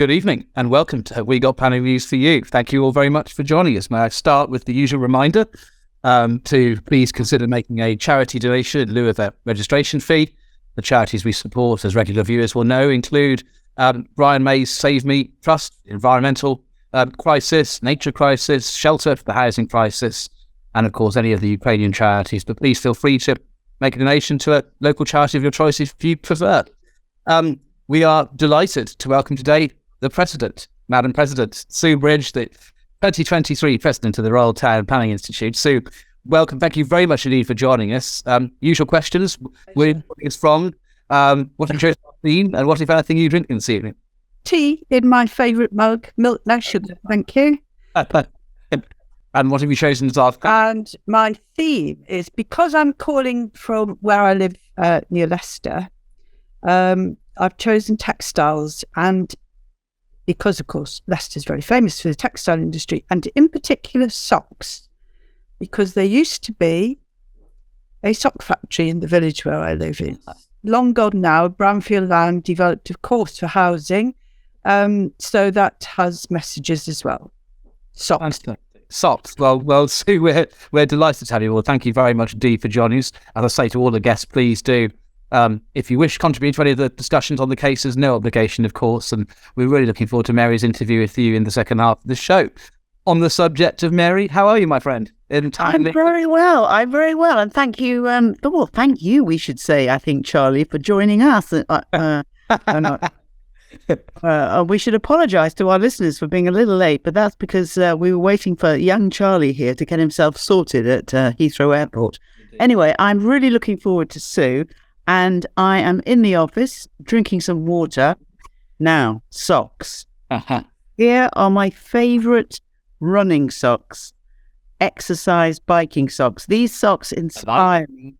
Good evening and welcome to We Got Panel News for You. Thank you all very much for joining us. May I start with the usual reminder to please consider making a charity donation in lieu of a registration fee. The charities we support, as regular viewers will know, include Brian May's Save Me Trust, Environmental Crisis, Nature Crisis, Shelter for the Housing Crisis, and of course any of the Ukrainian charities. But please feel free to make a donation to a local charity of your choice if you prefer. We are delighted to welcome today the President, Madam President, Sue Bridge, the 2023 President of the Royal Town Planning Institute. Sue, welcome. Thank you very much indeed for joining us. Usual questions. Where it's from? What have you chosen for theme, and what, if anything, you drink this evening? Tea in my favourite mug. Milk, no sugar. Thank you. And what have you chosen as our? And my theme is, because I'm calling from where I live near Leicester, I've chosen textiles, and because, of course, Leicester's very famous for the textile industry, and in particular socks, because there used to be a sock factory in the village where I live in. Long gone now, brownfield land developed, of course, for housing, so that has messages as well. Socks. Socks. Well, Sue, we're delighted to have you all. Thank you very much indeed for joining us. As I say to all the guests, please do. If you wish to contribute to any of the discussions on the cases, no obligation, of course, and we're really looking forward to Mary's interview with you in the second half of the show. On the subject of Mary, how are you, my friend? I'm very well, and thank you, thank you, we should say, I think, Charlie, for joining us. We should apologise to our listeners for being a little late, but that's because we were waiting for young Charlie here to get himself sorted at Heathrow Airport. Anyway, I'm really looking forward to Sue. And I am in the office drinking some water. Now, socks. Here are my favourite running socks, exercise biking socks. These socks inspire me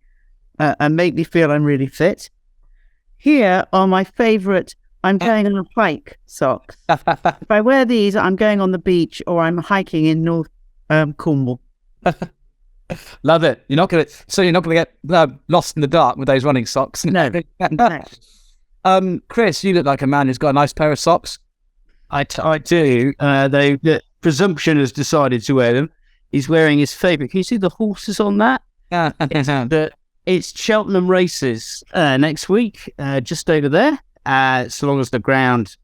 and make me feel I'm really fit. Here are my favourite I'm going on a hike socks. If I wear these, I'm going on the beach or I'm hiking in North Cornwall. Love it. You're not going to get lost in the dark with those running socks. No. Chris, you look like a man who's got a nice pair of socks. I do. The presumption has decided to wear them. He's wearing his favourite. Can you see the horses on that? It's Cheltenham races next week, just over there. So long as the ground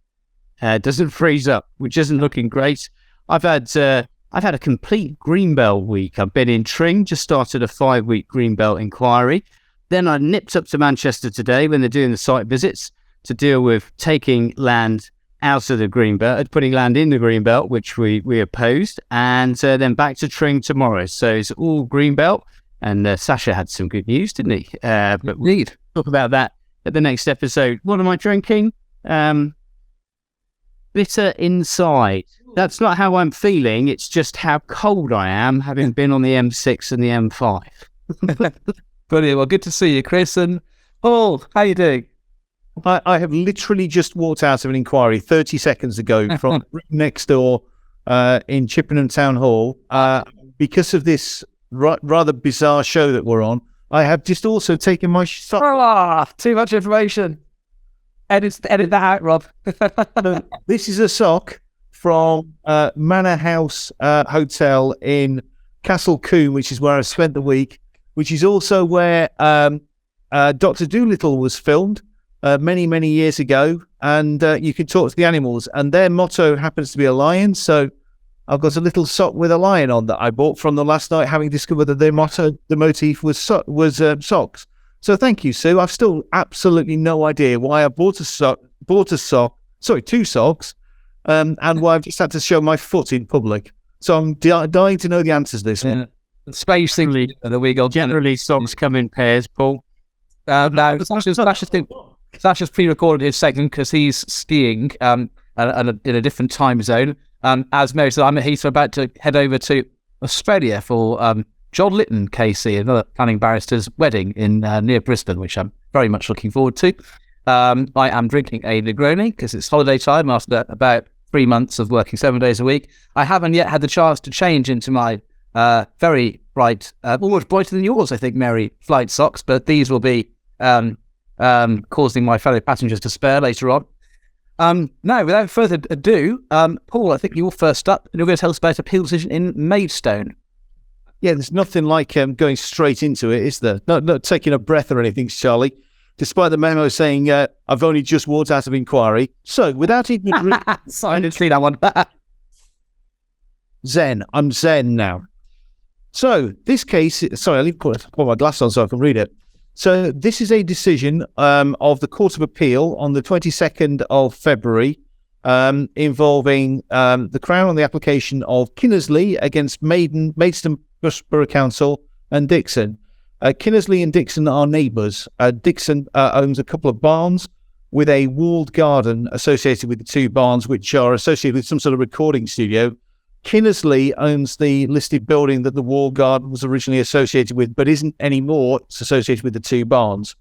doesn't freeze up, which isn't looking great. I've had a complete Greenbelt week. I've been in Tring, just started a 5-week Greenbelt inquiry. Then I nipped up to Manchester today when they're doing the site visits to deal with taking land out of the Greenbelt, putting land in the Greenbelt, which we opposed, and then back to Tring tomorrow. So it's all Greenbelt, and Sasha had some good news, didn't he? But we'll talk about that at the next episode. What am I drinking? Bitter Inside. That's not how I'm feeling. It's just how cold I am, having been on the M6 and the M5. Brilliant. Well, good to see you, Chris. And Paul, how you doing? I have literally just walked out of an inquiry 30 seconds ago from next door in Chippenham Town Hall. Because of this rather bizarre show that we're on, I have just also taken my sock. Too much information. Edit that out, Rob. This is a sock from Manor House Hotel in Castle Combe, which is where I spent the week, which is also where Dr. Dolittle was filmed many, many years ago. And you can talk to the animals. And their motto happens to be a lion. So I've got a little sock with a lion on that I bought from them last night, having discovered that their motif was socks. So thank you, Sue. I've still absolutely no idea why I bought two socks. And why I've just had to show my foot in public. So I'm dying to know the answers to this one. Spacingly, the we got generally socks come in pairs, Paul. No, Sasha's pre-recorded his segment because he's skiing in a different time zone. As Mary said, I'm at Heathrow, about to head over to Australia for John Lytton KC, another planning barrister's wedding in near Brisbane, which I'm very much looking forward to. I am drinking a Negroni because it's holiday time after about 3 months of working 7 days a week. I haven't yet had the chance to change into my very bright, almost brighter than yours, I think, Mary, flight socks, but these will be causing my fellow passengers to spare later on. Now, without further ado, Paul, I think you're first up, and you're going to tell us about appeal decision in Maidstone. Yeah, there's nothing like going straight into it, is there? Not taking a breath or anything, Charlie. Despite the memo saying I've only just walked out of inquiry. So, without even... I didn't see that one. Zen. I'm zen now. So, this case... Sorry, I need to put my glass on so I can read it. So, this is a decision of the Court of Appeal on the 22nd of February involving the Crown on the application of Kinnersley against Maidstone Borough Council and Dixon. Kinnersley and Dixon are neighbours. Dixon owns a couple of barns with a walled garden associated with the two barns, which are associated with some sort of recording studio. Kinnersley owns the listed building that the walled garden was originally associated with, but isn't anymore. It's associated with the two barns.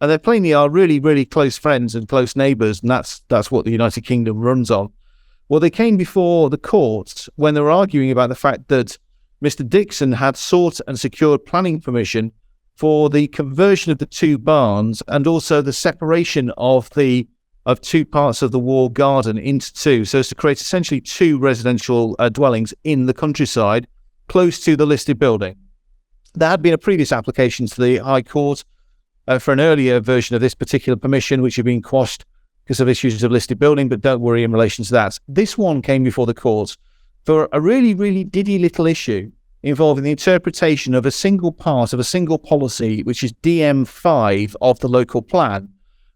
And they plainly are really, really close friends and close neighbours, and that's what the United Kingdom runs on. Well, they came before the courts when they were arguing about the fact that Mr. Dixon had sought and secured planning permission for the conversion of the two barns and also the separation of two parts of the walled garden into two, so as to create essentially two residential dwellings in the countryside close to the listed building. There had been a previous application to the High Court for an earlier version of this particular permission, which had been quashed because of issues of listed building, but don't worry in relation to that. This one came before the courts for a really, really diddy little issue involving the interpretation of a single part of a single policy, which is DM5 of the local plan.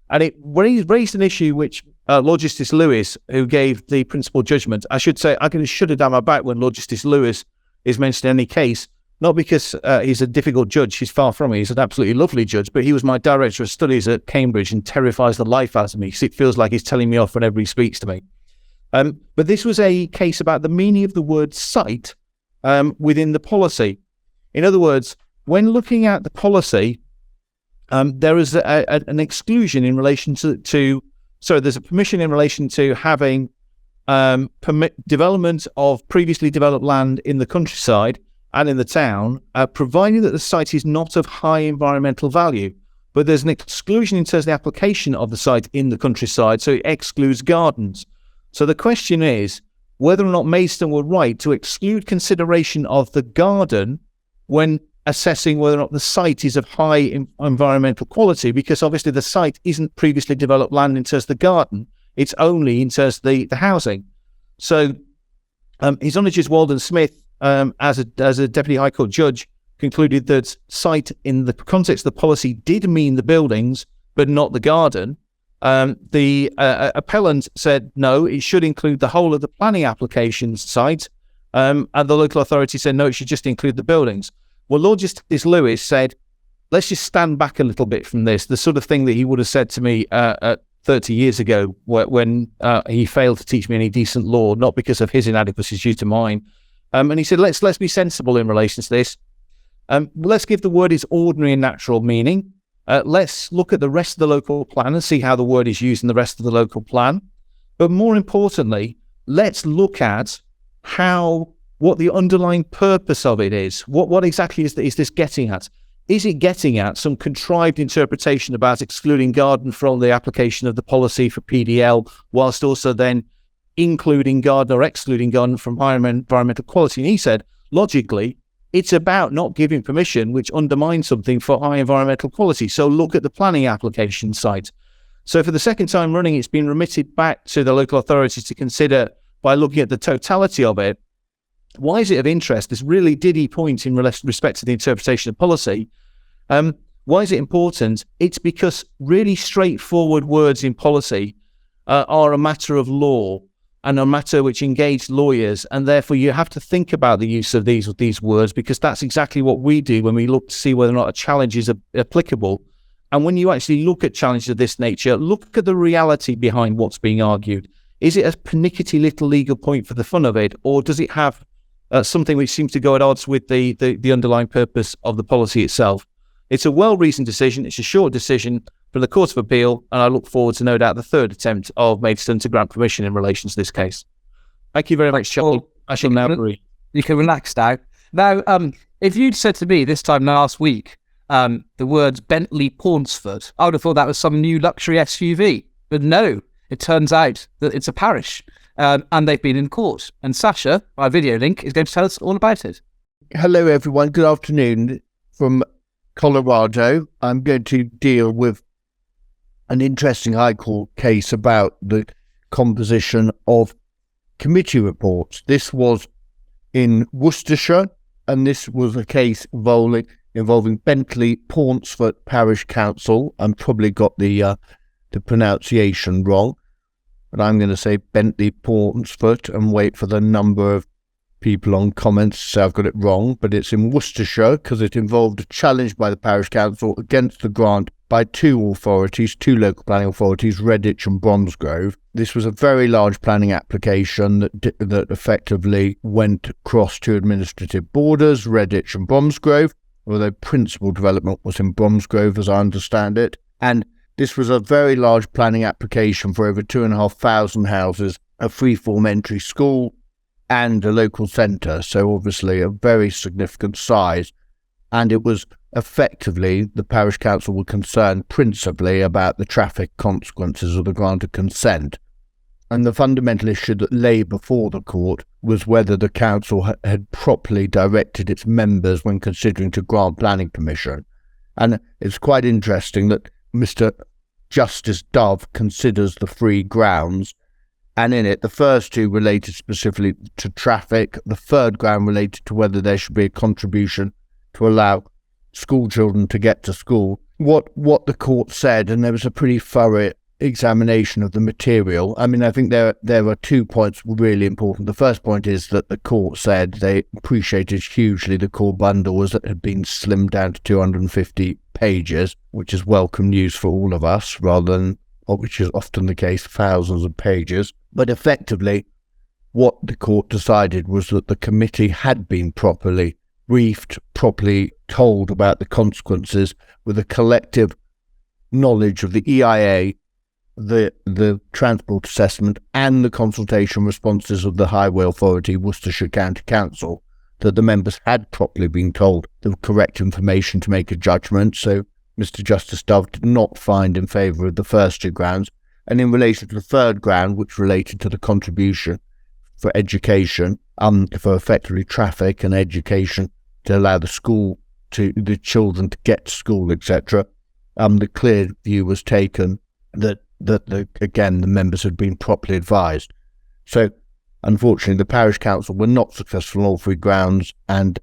And it raised an issue which Lord Justice Lewis, who gave the principal judgment, I should say, I can shudder down my back when Lord Justice Lewis is mentioned in any case, not because he's a difficult judge, he's far from it, he's an absolutely lovely judge, but he was my director of studies at Cambridge and terrifies the life out of me because it feels like he's telling me off whenever he speaks to me. But this was a case about the meaning of the word site within the policy. In other words, when looking at the policy, there is an exclusion in relation there's a permission in relation to having development of previously developed land in the countryside and in the town, providing that the site is not of high environmental value. But there's an exclusion in terms of the application of the site in the countryside, so it excludes gardens. So the question is whether or not Maidstone were right to exclude consideration of the garden when assessing whether or not the site is of high environmental quality, because obviously the site isn't previously developed land in terms of the garden, it's only in terms of the housing. So His Honour Justice Walden Smith, as a Deputy High Court judge, concluded that site in the context of the policy did mean the buildings, but not the garden. The appellant said, no, it should include the whole of the planning applications site. And the local authority said, no, it should just include the buildings. Well, Lord Justice Lewis said, let's just stand back a little bit from this. The sort of thing that he would have said to me 30 years ago when he failed to teach me any decent law, not because of his inadequacies due to mine. And he said, let's be sensible in relation to this. Let's give the word its ordinary and natural meaning. Let's look at the rest of the local plan and see how the word is used in the rest of the local plan. But more importantly, let's look at what the underlying purpose of it is. What exactly is this getting at? Is it getting at some contrived interpretation about excluding garden from the application of the policy for PDL, whilst also then including garden or excluding garden from higher environmental quality? And he said, logically, it's about not giving permission which undermines something for high environmental quality. So look at the planning application site. So for the second time running, it's been remitted back to the local authorities to consider by looking at the totality of it. Why is it of interest? This really diddy point in respect to the interpretation of policy. Why is it important? It's because really straightforward words in policy are a matter of law and a matter which engage lawyers, and therefore you have to think about the use of these words, because that's exactly what we do when we look to see whether or not a challenge is applicable. And when you actually look at challenges of this nature, look at the reality behind what's being argued. Is it a pernickety little legal point for the fun of it, or does it have something which seems to go at odds with the underlying purpose of the policy itself? It's a well-reasoned decision. It's a short decision from the Court of Appeal, and I look forward to, no doubt, the third attempt of Maidstone to grant permission in relation to this case. Thank you very much, Charlie. I shall now agree. You can relax now. Now, if you'd said to me this time last week the words Bentley Pauncefoot, I would have thought that was some new luxury SUV. But no, it turns out that it's a parish, and they've been in court. And Sasha, by video link, is going to tell us all about it. Hello, everyone. Good afternoon from Colorado. I'm going to deal with an interesting High Court case about the composition of committee reports. This was in Worcestershire, and this was a case involving Bentley Pauncefoot Parish Council. I probably got the pronunciation wrong, but I'm going to say Bentley Pauncefoot and wait for the number of people on comments to say I've got it wrong. But it's in Worcestershire because it involved a challenge by the Parish Council against the grant by two local planning authorities, Redditch and Bromsgrove. This was a very large planning application that effectively went across two administrative borders, Redditch and Bromsgrove, although principal development was in Bromsgrove, as I understand it. And this was a very large planning application for over 2,500 houses, a free-form entry school, and a local centre, so obviously a very significant size. And it was effectively, the Parish Council were concerned principally about the traffic consequences of the grant of consent. And the fundamental issue that lay before the court was whether the council had properly directed its members when considering to grant planning permission. And it's quite interesting that Mr. Justice Dove considers the three grounds, and in it, the first two related specifically to traffic, the third ground related to whether there should be a contribution to allow school children to get to school. What the court said, and there was a pretty thorough examination of the material. I mean, I think there are 2 points really important. The first point is that the court said they appreciated hugely the core bundle as it had been slimmed down to 250 pages, which is welcome news for all of us, rather than, which is often the case, thousands of pages. But effectively, what the court decided was that the committee had been properly briefed, properly told about the consequences, with a collective knowledge of the EIA, the transport assessment, and the consultation responses of the Highway Authority, Worcestershire County Council, that the members had properly been told the correct information to make a judgment. So Mr. Justice Dove did not find in favour of the first two grounds. And in relation to the third ground, which related to the contribution for education, for effectively traffic and education to allow the children to get to school, etc., the clear view was taken that again the members had been properly advised. So unfortunately, the Parish Council were not successful on all three grounds, and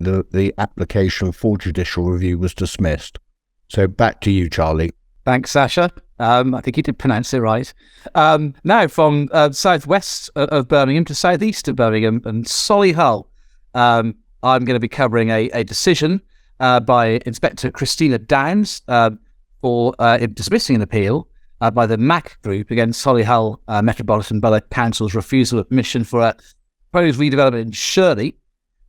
the application for judicial review was dismissed. So back to you, Charlie. Thanks, Sasha. I think you did pronounce it right. Now from southwest of Birmingham to southeast of Birmingham and Solihull, I'm going to be covering a decision by Inspector Christina Downs for dismissing an appeal by the MAC Group against Solihull Metropolitan Borough Council's refusal of permission for a proposed redevelopment in Shirley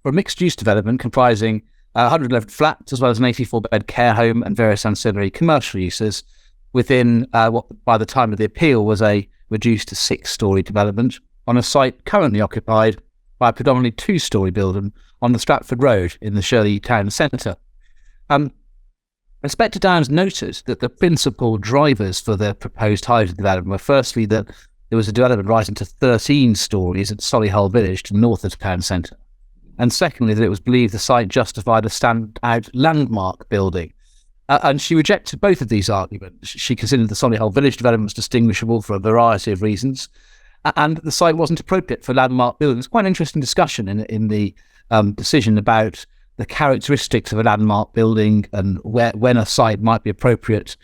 for a mixed-use development comprising 111 flats, as well as an 84-bed care home and various ancillary commercial uses within what, by the time of the appeal, was a reduced to 6-storey development on a site currently occupied by a predominantly 2-storey building on the Stratford Road in the Shirley town centre. Inspector Downs noted that the principal drivers for the proposed hydrogen development were firstly that there was a development rising to 13 storeys at Solihull Village to the north of the town centre, and secondly that it was believed the site justified a standout landmark building. And she rejected both of these arguments. She considered the Solihull Village development was distinguishable for a variety of reasons, and the site wasn't appropriate for landmark building. It's quite an interesting discussion in the decision about the characteristics of a landmark building and when a site might be appropriate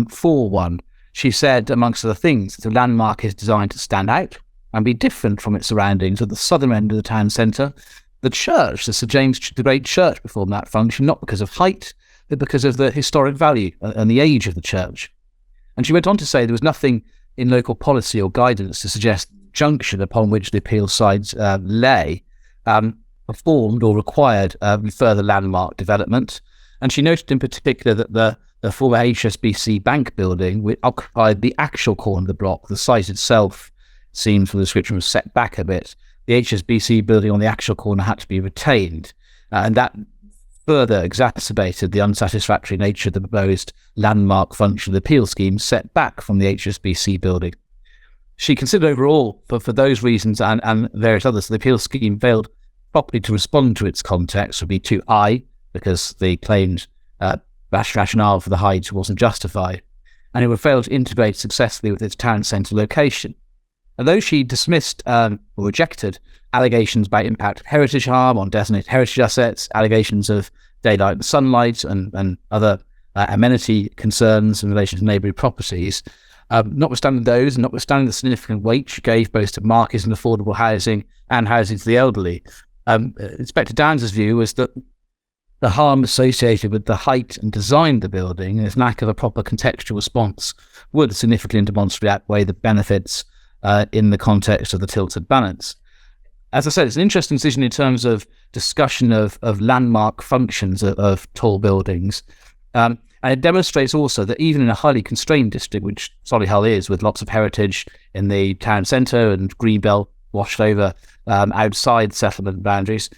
for one. She said, amongst other things, that the landmark is designed to stand out and be different from its surroundings. At the southern end of the town centre, the church, the St James the Great Church, performed that function, not because of height, but because of the historic value and the age of the church. And she went on to say there was nothing in local policy or guidance to suggest the junction upon which the appeal sites lay performed or required further landmark development. And she noted in particular that the former HSBC bank building, which occupied the actual corner of the block, the site itself seemed, from the description, was set back a bit. The HSBC building on the actual corner had to be retained, and that further exacerbated the unsatisfactory nature of the proposed landmark function of the appeal scheme set back from the HSBC building. she considered overall, for those reasons and various others, the appeal scheme failed properly to respond to its context, would be 2I, because the claimed rationale for the height wasn't justified, and it would fail to integrate successfully with its town centre location. Although she dismissed or rejected allegations about impact of heritage harm on designated heritage assets, allegations of daylight and sunlight, and other amenity concerns in relation to neighbouring properties, notwithstanding those, and notwithstanding the significant weight she gave both to market and affordable housing and housing to the elderly, Inspector Downs' view was that the harm associated with the height and design of the building and its lack of a proper contextual response would significantly and demonstrably outweigh the benefits in the context of the tilted balance. As I said, it's an interesting decision in terms of discussion of landmark functions of tall buildings. And it demonstrates also that even in a highly constrained district, which Solihull is, with lots of heritage in the town centre and greenbelt washed over outside settlement boundaries,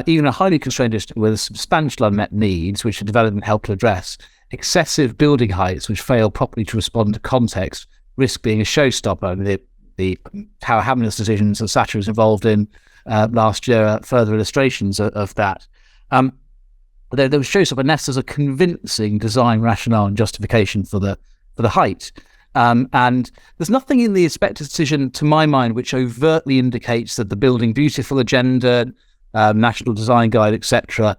even a highly constrained district with substantial unmet needs, which the development helped to address, excessive building heights which fail properly to respond to context risk being a showstopper. The Tower Hamlets decisions that Sasha was involved in last year are further illustrations of that. There was showstopper unless there's a convincing design rationale and justification for the height. And there's nothing in the inspector's decision, to my mind, which overtly indicates that the Building Beautiful agenda, National Design Guide, etc.,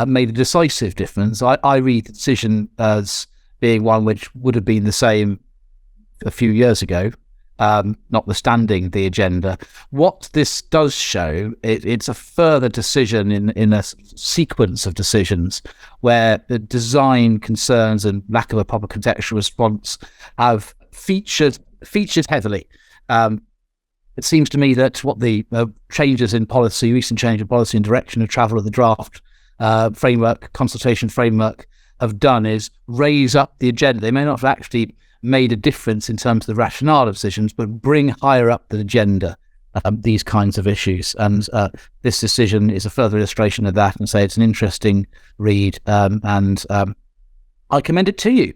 made a decisive difference. I read the decision as being one which would have been the same a few years ago, notwithstanding the agenda. What this does show, it's a further decision in a sequence of decisions where the design concerns and lack of a proper contextual response have featured heavily. It seems to me that what the changes in policy, recent change in policy and direction of travel of the draft consultation framework have done is raise up the agenda. They may not have actually made a difference in terms of the rationale of decisions, but bring higher up the agenda these kinds of issues. And this decision is a further illustration of that, and say it's an interesting read, and I commend it to you.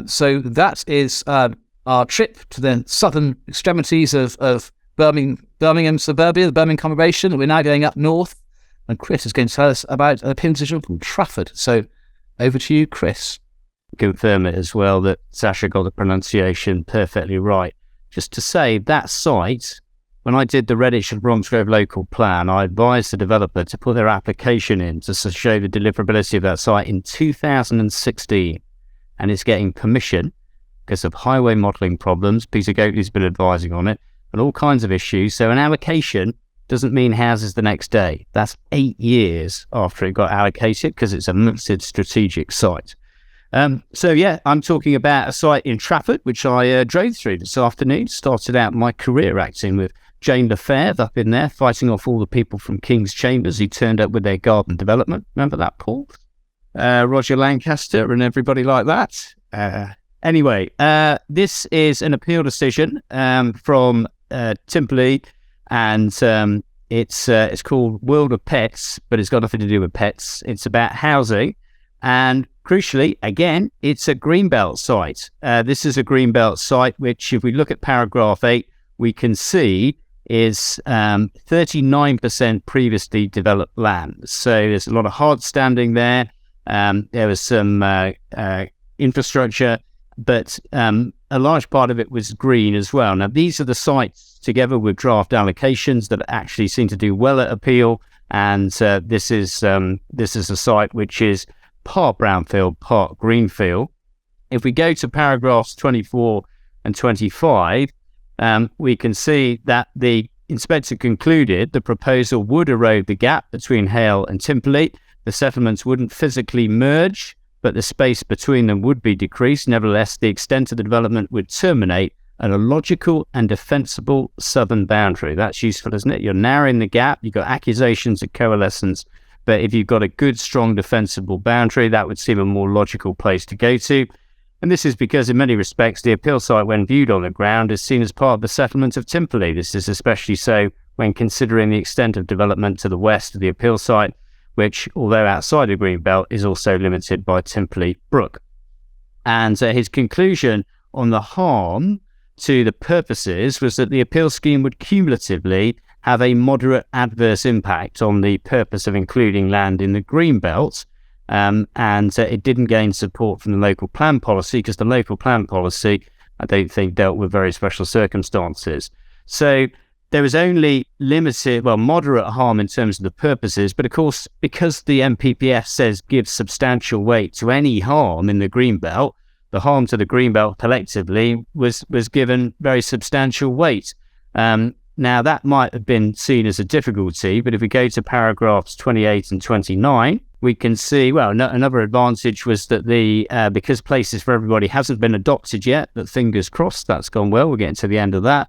So that is our trip to the southern extremities of Birmingham suburbia, the Birmingham conurbation. We're now going up north, and Chris is going to tell us about a appeal decision from Trafford. So over to you, Chris. Confirm it as well that Sasha got the pronunciation perfectly right. Just to say, that site, when I did the Redditch and Bromsgrove local plan, I advised the developer to put their application in to show the deliverability of that site in 2016, and it's getting permission because of highway modelling problems. Peter Goatley's been advising on it, and all kinds of issues. So an allocation doesn't mean houses the next day. That's 8 years after it got allocated, because it's a massive strategic site. So yeah, I'm talking about a site in Trafford, which I drove through this afternoon. Started out my career acting with Jane Lefebvre up in there, fighting off all the people from King's Chambers who turned up with their garden development. Remember that, Paul? Roger Lancaster and everybody like that. Anyway, this is an appeal decision from Timperley, and it's called World of Pets, but it's got nothing to do with pets. It's about housing. And crucially, again, it's a greenbelt site. This is a greenbelt site, which if we look at paragraph 8, we can see is 39% previously developed land. So there's a lot of hard standing there. There was some infrastructure, but a large part of it was green as well. Now, these are the sites, together with draft allocations, that actually seem to do well at appeal. And this is a site which is part brownfield, part greenfield. If we go to paragraphs 24 and 25, we can see that the inspector concluded the proposal would erode the gap between Hale and Timperley. The settlements wouldn't physically merge, but the space between them would be decreased. Nevertheless, the extent of the development would terminate at a logical and defensible southern boundary. That's useful, isn't it? You're narrowing the gap. You've got accusations of coalescence, but if you've got a good, strong, defensible boundary, that would seem a more logical place to go to. And this is because, in many respects, the appeal site, when viewed on the ground, is seen as part of the settlement of Timperley. This is especially so when considering the extent of development to the west of the appeal site, which, although outside the Greenbelt, is also limited by Timperley Brook. And his conclusion on the harm to the purposes was that the appeal scheme would cumulatively have a moderate adverse impact on the purpose of including land in the green belt. And it didn't gain support from the local plan policy, because the local plan policy, I don't think, dealt with very special circumstances. So there was only moderate harm in terms of the purposes. But of course, because the MPPF says give substantial weight to any harm in the green belt, the harm to the green belt collectively was given very substantial weight. Now, that might have been seen as a difficulty, but if we go to paragraphs 28 and 29, we can see, another advantage was that because Places for Everybody hasn't been adopted yet, but fingers crossed, that's gone well. We're getting to the end of that.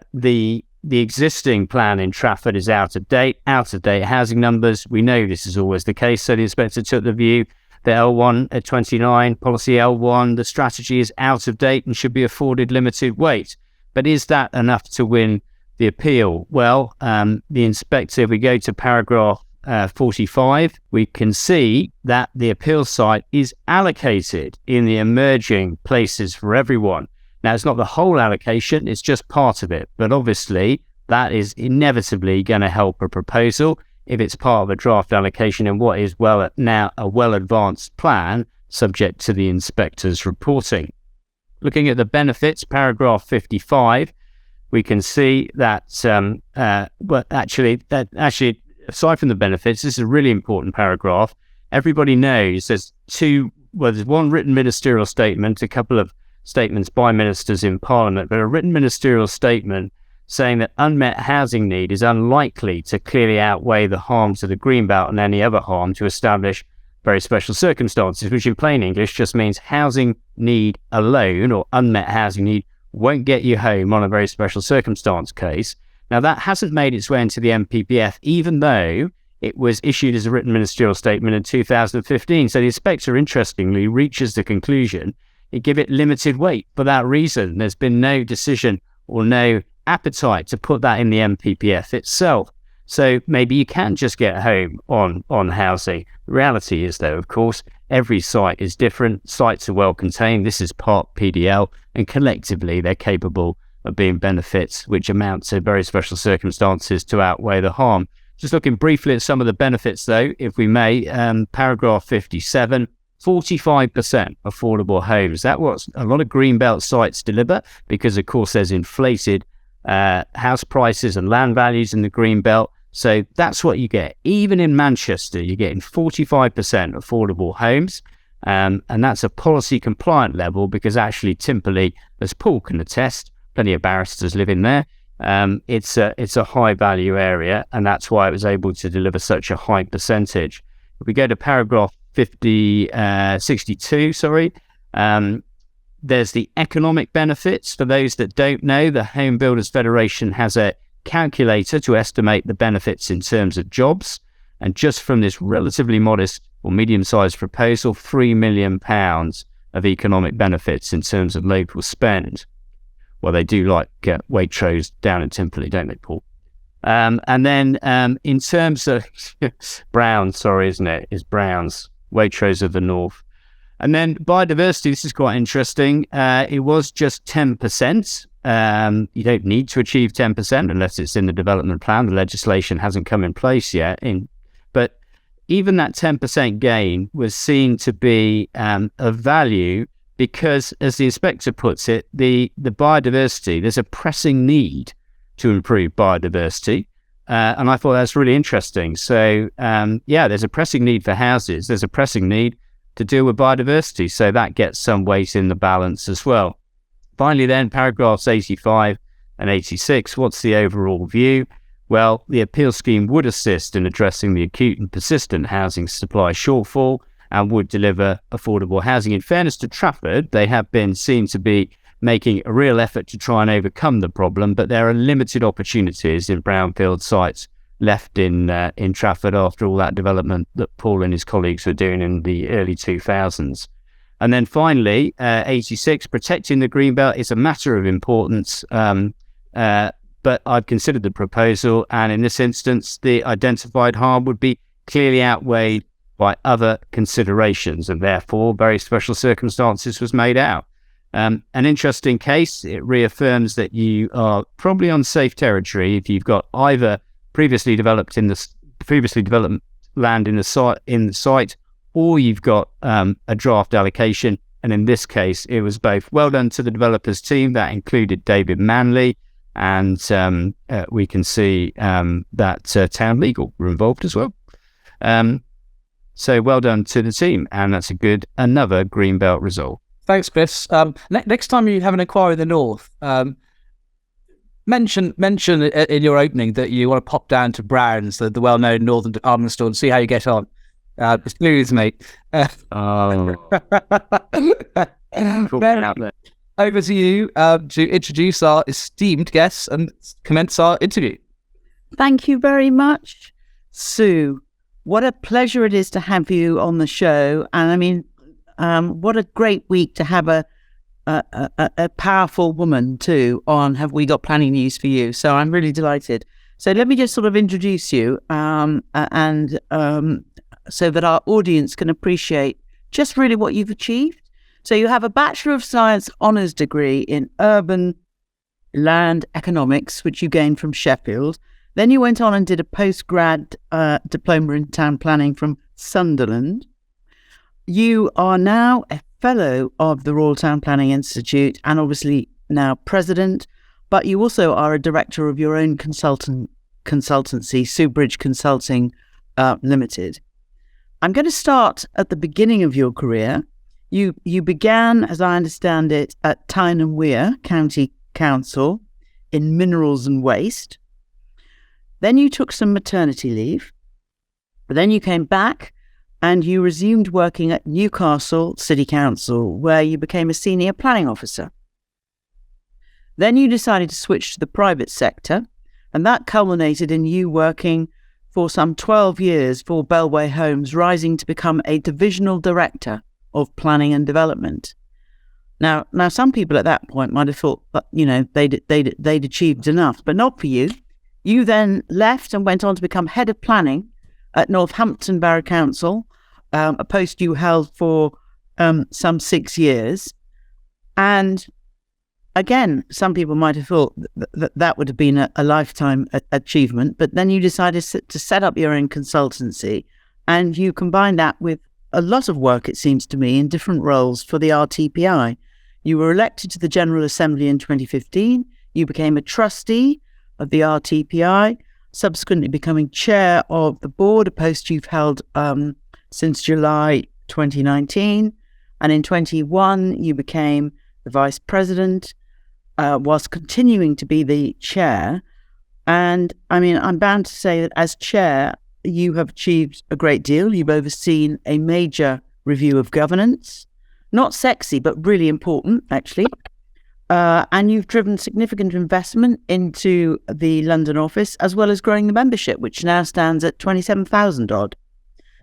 The existing plan in Trafford is out of date housing numbers. We know this is always the case. So the inspector took the view that L1 at 29, policy L1, the strategy is out of date and should be afforded limited weight. But is that enough to win the appeal? Well, the inspector, if we go to paragraph 45, we can see that the appeal site is allocated in the emerging Places for Everyone. Now, it's not the whole allocation, it's just part of it. But obviously, that is inevitably going to help a proposal if it's part of a draft allocation in what is now a well-advanced plan, subject to the inspector's reporting. Looking at the benefits, paragraph 55, we can see that, actually, aside from the benefits, this is a really important paragraph. Everybody knows there's one written ministerial statement, a couple of statements by ministers in Parliament, but a written ministerial statement saying that unmet housing need is unlikely to clearly outweigh the harm to the greenbelt and any other harm to establish very special circumstances, which in plain English just means housing need alone, or unmet housing need, won't get you home on a very special circumstance case. Now, that hasn't made its way into the MPPF, even though it was issued as a written ministerial statement in 2015. So the inspector, interestingly, reaches the conclusion it give it limited weight. For that reason, there's been no decision or no appetite to put that in the MPPF itself. So maybe you can just get home on housing. The reality is, though, of course, every site is different. Sites are well contained. This is part PDL, and collectively they're capable of being benefits which amount to very special circumstances to outweigh the harm. Just looking briefly at some of the benefits, though, if we may, paragraph 57, 45% affordable homes. That's what a lot of greenbelt sites deliver, because, of course, there's inflated house prices and land values in the greenbelt. So that's what you get. Even in Manchester, you're getting 45% affordable homes. And that's a policy compliant level, because actually, Timperley, as Paul can attest, plenty of barristers live in there. It's a high value area, and that's why it was able to deliver such a high percentage. If we go to paragraph 62, there's the economic benefits. For those that don't know, the Home Builders Federation has a calculator to estimate the benefits in terms of jobs. And just from this relatively modest or medium-sized proposal, £3 million of economic benefits in terms of local spend. Well, they do like Waitrose down in Timperley, don't they, Paul? And then in terms of Browns, isn't it? It's Browns, Waitrose of the North. And then biodiversity, this is quite interesting. It was just 10%. You don't need to achieve 10% unless it's in the development plan. The legislation hasn't come in place yet. But even that 10% gain was seen to be of value, because, as the inspector puts it, the biodiversity, there's a pressing need to improve biodiversity. And I thought that's really interesting. So, there's a pressing need for houses. There's a pressing need to deal with biodiversity. So that gets some weight in the balance as well. Finally, then, paragraphs 85 and 86, what's the overall view? Well, the appeal scheme would assist in addressing the acute and persistent housing supply shortfall and would deliver affordable housing. In fairness to Trafford, they have been seen to be making a real effort to try and overcome the problem, but there are limited opportunities in brownfield sites left in Trafford after all that development that Paul and his colleagues were doing in the early 2000s. And then finally, 86, protecting the greenbelt is a matter of importance, but I've considered the proposal, and in this instance, the identified harm would be clearly outweighed by other considerations, and therefore very special circumstances was made out. An interesting case. It reaffirms that you are probably on safe territory if you've got either previously developed land in the site, or you've got a draft allocation. And in this case, it was both. Well done to the developers team. That included David Manley, and we can see that Town Legal were involved as well. So well done to the team, and that's another Greenbelt result. Thanks, Chris. Next time you have an inquiry in the north, mention in your opening that you want to pop down to Brown's, the well-known northern department store, and see how you get on. Please, mate. Oh. Over to you to introduce our esteemed guests and commence our interview. Thank you very much, Sue. What a pleasure it is to have you on the show. And I mean, what a great week to have a powerful woman too on Have We Got Planning News for You. So I'm really delighted. So let me just sort of introduce you so that our audience can appreciate just really what you've achieved. So you have a Bachelor of Science honours degree in Urban Land Economics, which you gained from Sheffield. Then you went on and did a postgrad diploma in town planning from Sunderland. You are now a fellow of the Royal Town Planning Institute and obviously now president, but you also are a director of your own consultancy, Subridge Consulting Limited. I'm going to start at the beginning of your career. You began, as I understand it, at Tyne and Wear County Council in Minerals and Waste. Then you took some maternity leave, but then you came back and you resumed working at Newcastle City Council, where you became a senior planning officer. Then you decided to switch to the private sector, and that culminated in you working for some 12 years for Bellway Homes, rising to become a divisional director of planning and development. Now, some people at that point might have thought that, they'd achieved enough, but not for you. You then left and went on to become head of planning at Northampton Borough Council, a post you held for some 6 years. And again, some people might have thought that would have been a lifetime achievement, but then you decided to set up your own consultancy, and you combined that with a lot of work, it seems to me, in different roles for the RTPI. You were elected to the General Assembly in 2015. You became a trustee of the RTPI, subsequently becoming chair of the board, a post you've held since July 2019. And in 21, you became the vice president, whilst continuing to be the chair. And I mean, I'm bound to say that as chair, you have achieved a great deal. You've overseen a major review of governance, not sexy, but really important, actually. And you've driven significant investment into the London office, as well as growing the membership, which now stands at 27,000 odd.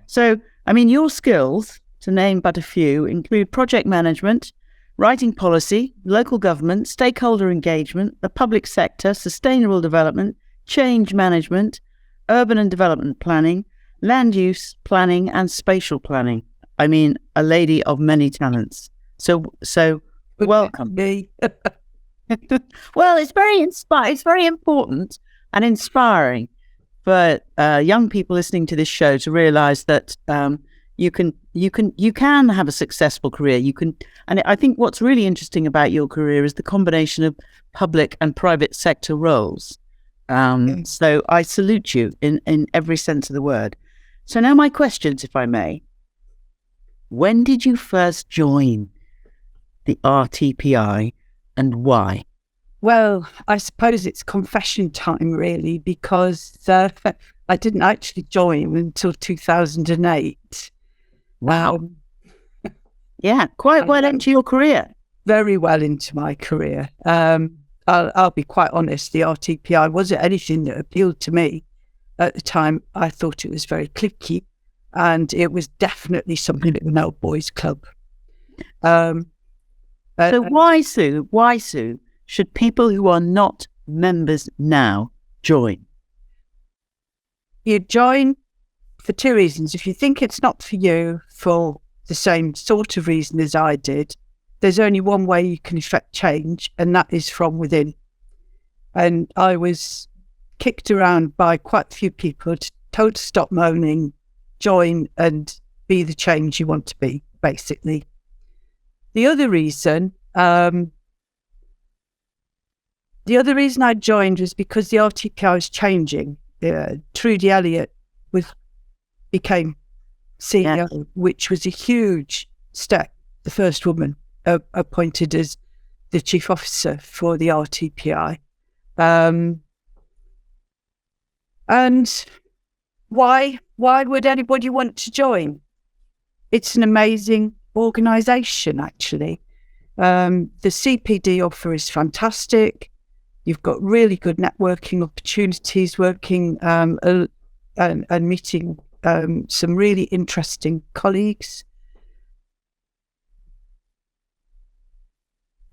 So, I mean, your skills, to name but a few, include project management, writing policy, local government, stakeholder engagement, the public sector, sustainable development, change management, urban and development planning, land use planning, and spatial planning. I mean, a lady of many talents. So welcome. Well, it's very important and inspiring for young people listening to this show to realise that you can have a successful career. And I think what's really interesting about your career is the combination of public and private sector roles. So I salute you in every sense of the word. So now my questions, if I may. When did you first join the RTPI and why? Well, I suppose it's confession time, really, because I didn't actually join until 2008. Wow. Yeah, quite well into your career. Very well into my career. I'll be quite honest, the RTPI wasn't anything that appealed to me. At the time, I thought it was very cliquey, and it was definitely something of an old boys club. So why, Sue? Why, Sue, should people who are not members now join? You join for two reasons. If you think it's not for you, for the same sort of reason as I did, there's only one way you can effect change, and that is from within. And I was kicked around by quite a few people, told to stop moaning, join and be the change you want to be, basically. The other reason I joined was because the RTPI was changing. Trudy Elliott became CEO, which was a huge step. The first woman appointed as the chief officer for the RTPI. And why would anybody want to join? It's an amazing organisation, actually. The CPD offer is fantastic. You've got really good networking opportunities, working and meeting some really interesting colleagues.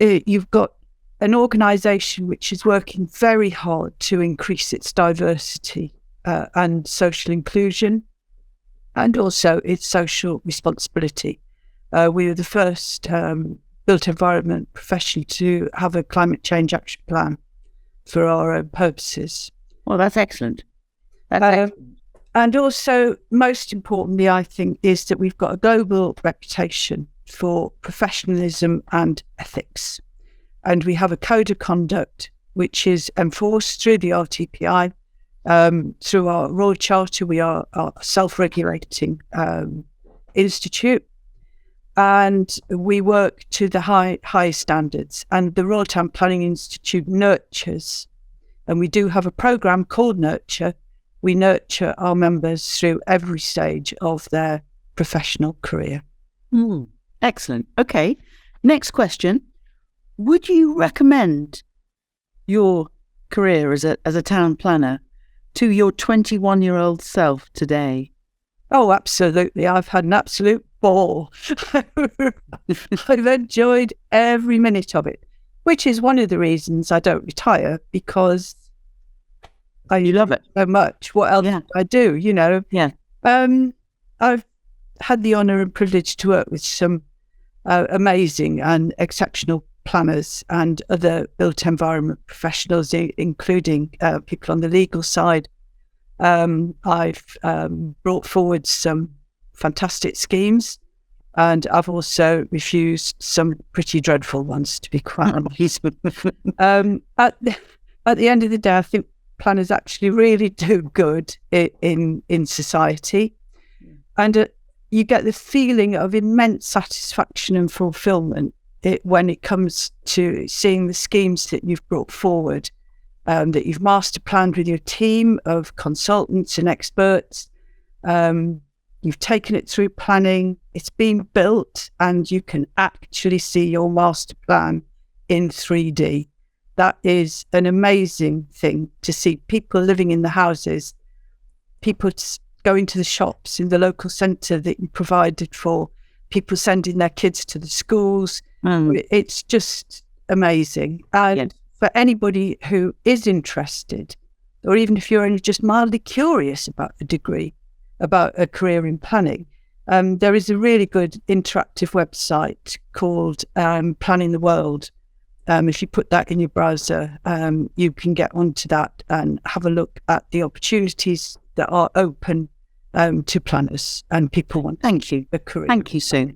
You've got an organisation which is working very hard to increase its diversity and social inclusion, and also its social responsibility. We were the first built environment profession to have a climate change action plan for our own purposes. Well, that's excellent. And also, most importantly, I think, is that we've got a global reputation for professionalism and ethics. And we have a code of conduct which is enforced through the RTPI. Through our Royal Charter, we are a self-regulating institute, and we work to the highest standards. And the Royal Town Planning Institute nurtures, and we do have a programme called Nurture. We nurture our members through every stage of their professional career. Excellent. Okay. Next question. Would you recommend your career as a town planner to your 21-year-old self today? Oh, absolutely. I've had an absolute ball. I've enjoyed every minute of it, which is one of the reasons I don't retire, because I love it so much. What else do I do, you know? Yeah. I've had the honour and privilege to work with some amazing and exceptional planners and other built environment professionals, including people on the legal side. I've brought forward some fantastic schemes, and I've also refused some pretty dreadful ones, to be quite honest. At the end of the day, I think planners actually really do good in society, and you get the feeling of immense satisfaction and fulfilment when it comes to seeing the schemes that you've brought forward, that you've master planned with your team of consultants and experts. You've taken it through planning, it's been built, and you can actually see your master plan in 3D. That is an amazing thing to see. People living in the houses, people going to the shops in the local centre that you provided for, people sending their kids to the schools. It's just amazing. And for anybody who is interested, or even if you're only just mildly curious about a degree, about a career in planning, there is a really good interactive website called Planning the World. If you put that in your browser, you can get onto that and have a look at the opportunities that are open to planners and people want. Thank you. A career. Thank you, Sue.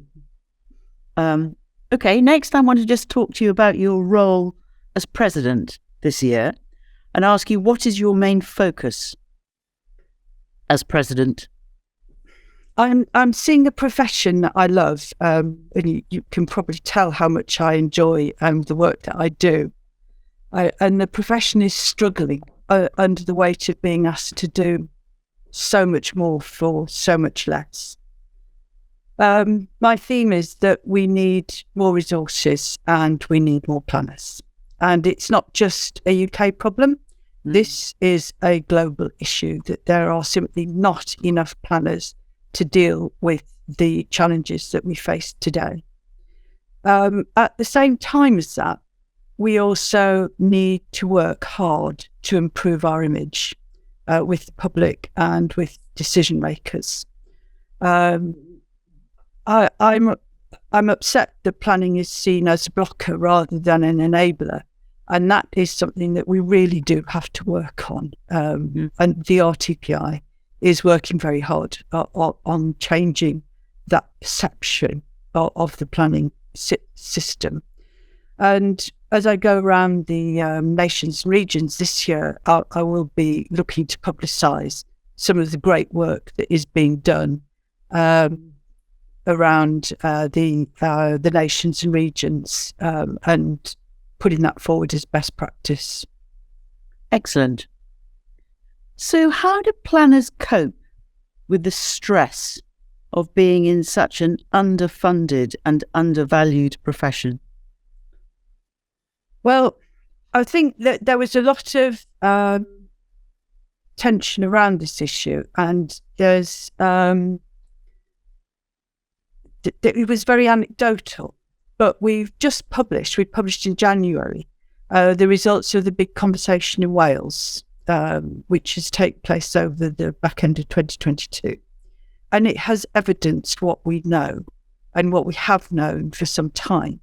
Okay, next I want to just talk to you about your role as president this year and ask you, what is your main focus as president? I'm seeing a profession that I love, and you can probably tell how much I enjoy the work that I do. And the profession is struggling under the weight of being asked to do so much more for so much less. My theme is that we need more resources and we need more planners. And it's not just a UK problem. This is a global issue, that there are simply not enough planners to deal with the challenges that we face today. At the same time as that, we also need to work hard to improve our image with the public and with decision makers. I'm I'm upset that planning is seen as a blocker rather than an enabler. And that is something that we really do have to work on. And the RTPI is working very hard on changing that perception of the planning system. And as I go around the nations and regions this year, I will be looking to publicise some of the great work that is being done around the nations and regions, and putting that forward as best practice. Excellent. So how do planners cope with the stress of being in such an underfunded and undervalued profession? Well, I think that there was a lot of tension around this issue, and there's it was very anecdotal. But we published in January, the results of the big conversation in Wales, which has taken place over the back end of 2022. And it has evidenced what we know and what we have known for some time,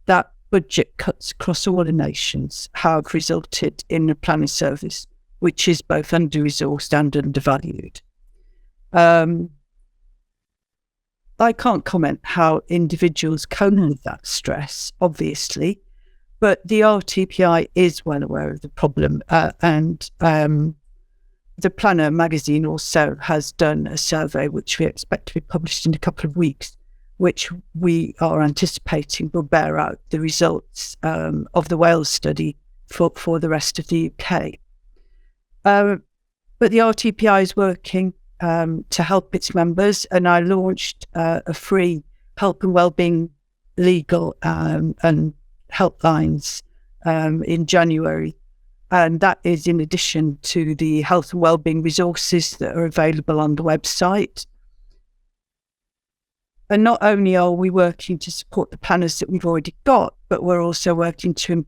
that budget cuts across all the nations have resulted in a planning service which is both under-resourced and undervalued. I can't comment how individuals cope with that stress, obviously, but the RTPI is well aware of the problem, and the Planner magazine also has done a survey which we expect to be published in a couple of weeks, which we are anticipating will bear out the results of the Wales study for the rest of the UK. But the RTPI is working to help its members, and I launched a free health and wellbeing legal and helplines in January, and that is in addition to the health and wellbeing resources that are available on the website. And not only are we working to support the planners that we've already got, but we're also working to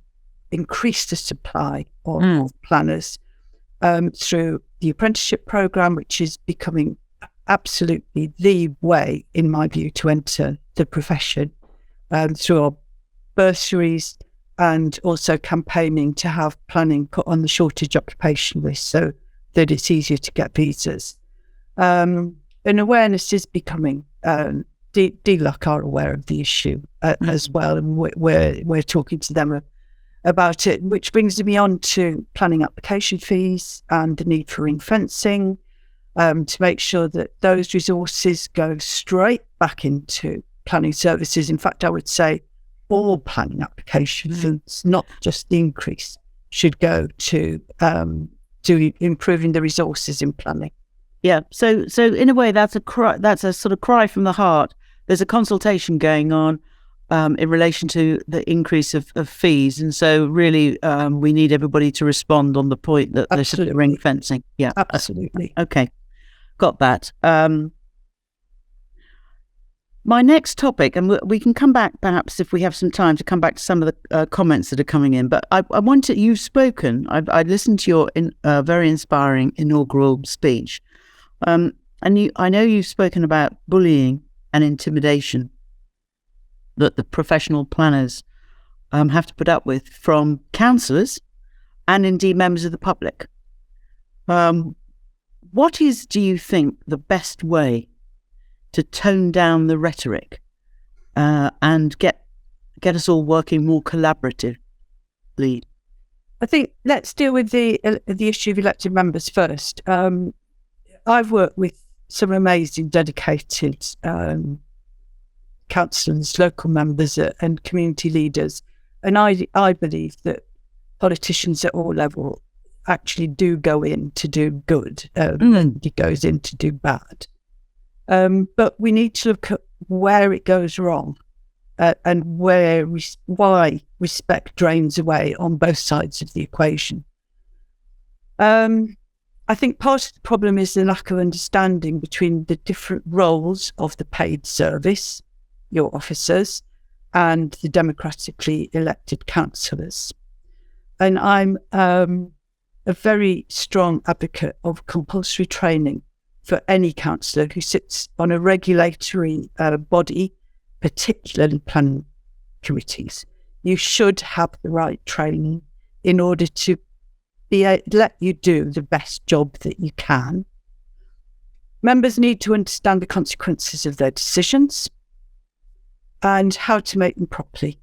increase the supply of planners through the apprenticeship programme, which is becoming absolutely the way, in my view, to enter the profession, through our bursaries and also campaigning to have planning put on the shortage occupation list so that it's easier to get visas. And awareness is becoming, DLUC are aware of the issue as well, and we're talking to them about it, which brings me on to planning application fees and the need for ring fencing, to make sure that those resources go straight back into planning services. In fact, I would say all planning application fees, not just the increase, should go to improving the resources in planning. Yeah. So in a way, that's a sort of cry from the heart. There's a consultation going on in relation to the increase of fees, and so really we need everybody to respond on the point that there's ring fencing. Yeah, absolutely. Okay, got that. My next topic, and we can come back perhaps if we have some time to come back to some of the comments that are coming in, but I wanted, you've spoken, I listened to your very inspiring inaugural speech, and I know you've spoken about bullying and intimidation that the professional planners have to put up with from councillors and indeed members of the public. What is, do you think, the best way to tone down the rhetoric and get us all working more collaboratively? I think let's deal with the issue of elected members first. I've worked with some amazing, dedicated councillors, local members and community leaders, and I believe that politicians at all levels actually do go in to do good, it goes in to do bad. But we need to look at where it goes wrong and why respect drains away on both sides of the equation. I think part of the problem is the lack of understanding between the different roles of the paid service, your officers, and the democratically elected councillors. And I'm a very strong advocate of compulsory training for any councillor who sits on a regulatory body particularly planning committees. You should have the right training in order to let you do the best job that you can. Members need to understand the consequences of their decisions and how to make them properly.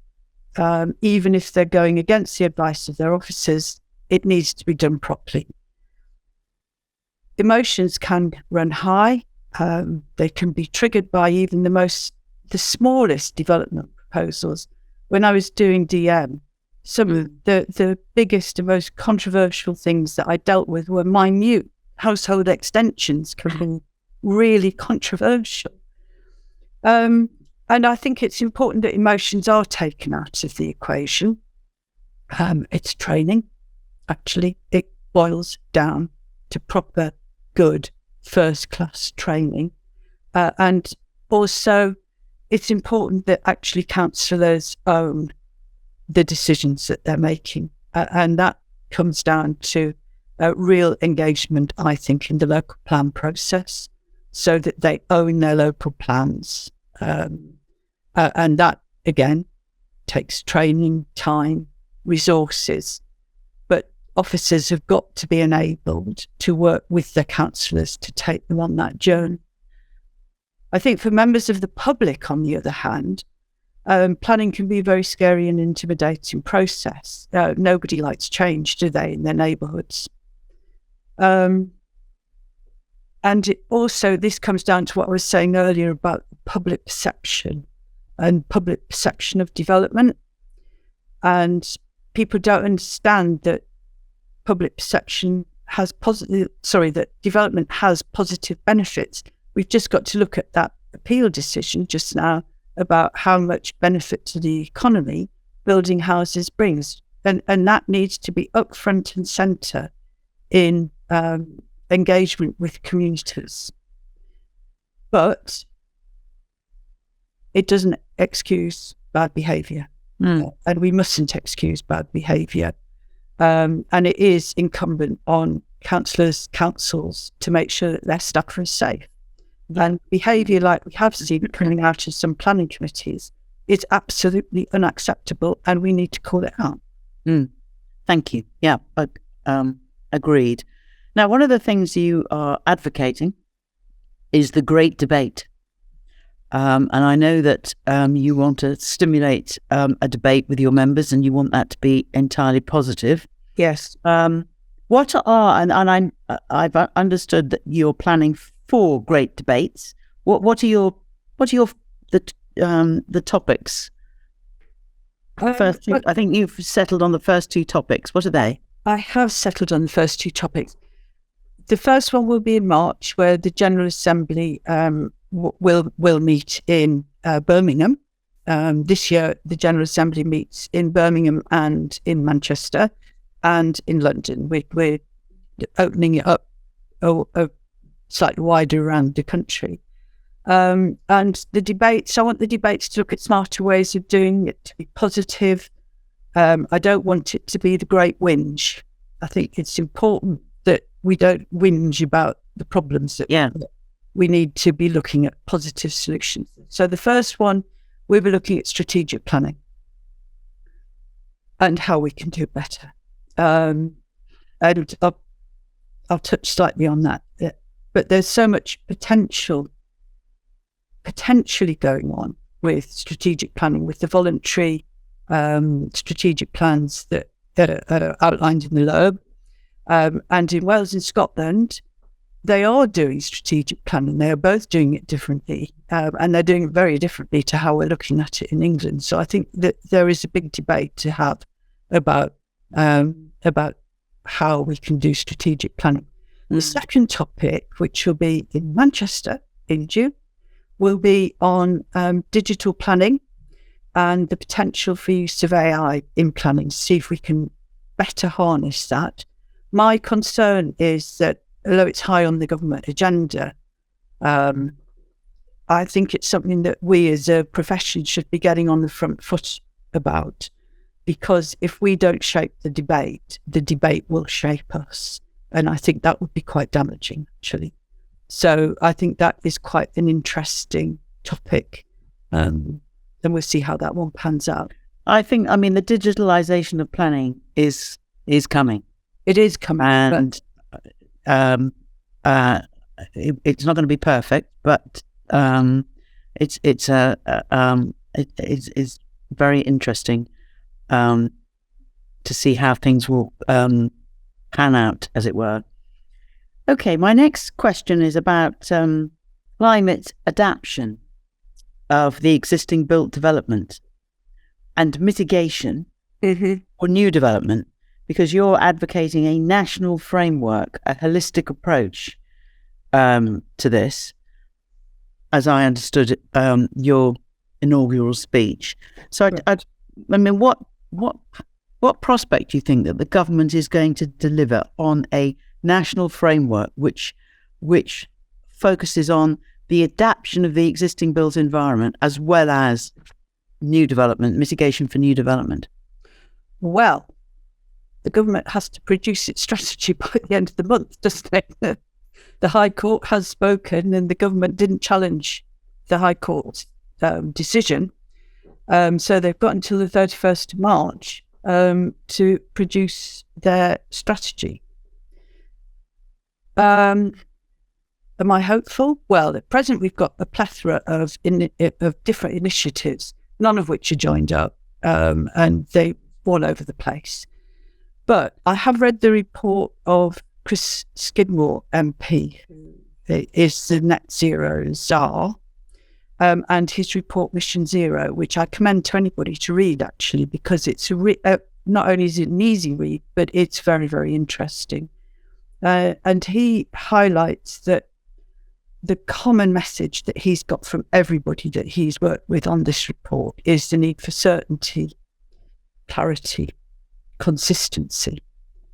Even if they're going against the advice of their officers, it needs to be done properly. Emotions can run high. They can be triggered by even the smallest development proposals. When I was doing DM, some of the biggest and most controversial things that I dealt with were minute household extensions, can be really controversial. And I think it's important that emotions are taken out of the equation. It's training. Actually, it boils down to proper, good, first-class training. And also, it's important that actually councillors own the decisions that they're making. And that comes down to real engagement, I think, in the local plan process, so that they own their local plans. And that, again, takes training, time, resources. But officers have got to be enabled to work with their councillors to take them on that journey. I think for members of the public, on the other hand, planning can be a very scary and intimidating process. Nobody likes change, do they, in their neighbourhoods? And this comes down to what I was saying earlier about public perception and public perception of development. And people don't understand that public perception has that development has positive benefits. We've just got to look at that appeal decision just now about how much benefit to the economy building houses brings. And that needs to be up front and centre in engagement with communities. But it doesn't excuse bad behaviour. And we mustn't excuse bad behaviour. And it is incumbent on councillors, councils to make sure that their staff are safe. And behaviour like we have seen coming out of some planning committees is absolutely unacceptable, and we need to call it out. Thank you. Yeah, agreed. Now, one of the things you are advocating is the great debate. And I know that you want to stimulate a debate with your members, and you want that to be entirely positive. Yes. What are, and I've understood that you're planning for great debates. What are the topics? First two, I think you've settled on the first two topics. What are they? I have settled on the first two topics. The first one will be in March, where the General Assembly will meet in Birmingham. This year, the General Assembly meets in Birmingham and in Manchester and in London. We're opening it up slightly wider around the country. And the debates, I want the debates to look at smarter ways of doing it, to be positive. I don't want it to be the great whinge. I think it's important that we don't whinge about the problems that we need to be looking at positive solutions. So the first one, we'll be looking at strategic planning and how we can do better. And I'll touch slightly on that. But there's so much potentially going on with strategic planning, with the voluntary strategic plans that are outlined in the LOB. And in Wales and Scotland, they are doing strategic planning. They are both doing it differently, and they're doing it very differently to how we're looking at it in England. So I think that there is a big debate to have about how we can do strategic planning. The second topic, which will be in Manchester in June, will be on digital planning and the potential for use of AI in planning, see if we can better harness that. My concern is that, although it's high on the government agenda, I think it's something that we as a profession should be getting on the front foot about, because if we don't shape the debate will shape us. And I think that would be quite damaging, actually. So I think that is quite an interesting topic and we'll see how that one pans out. I think, the digitalisation of planning is coming. It is coming. And it's not going to be perfect, but it's very interesting to see how things will pan out, as it were. Okay, my next question is about climate adaptation of the existing built development and mitigation or new development, because you're advocating a national framework, a holistic approach to this, as I understood your inaugural speech. So, what prospect do you think that the government is going to deliver on a national framework which focuses on the adaptation of the existing built environment as well as new development, mitigation for new development? Well, the government has to produce its strategy by the end of the month, doesn't it? The High Court has spoken, and the government didn't challenge the High Court's decision. So they've got until the 31st of March to produce their strategy. Am I hopeful? Well, at present we've got a plethora of different initiatives, none of which are joined up, and they're all over the place. But I have read the report of Chris Skidmore MP, who is the net zero czar, and his report Mission Zero, which I commend to anybody to read, actually, because it's not only is it an easy read, but it's very, very interesting. And he highlights that the common message that he's got from everybody that he's worked with on this report is the need for certainty, clarity, consistency,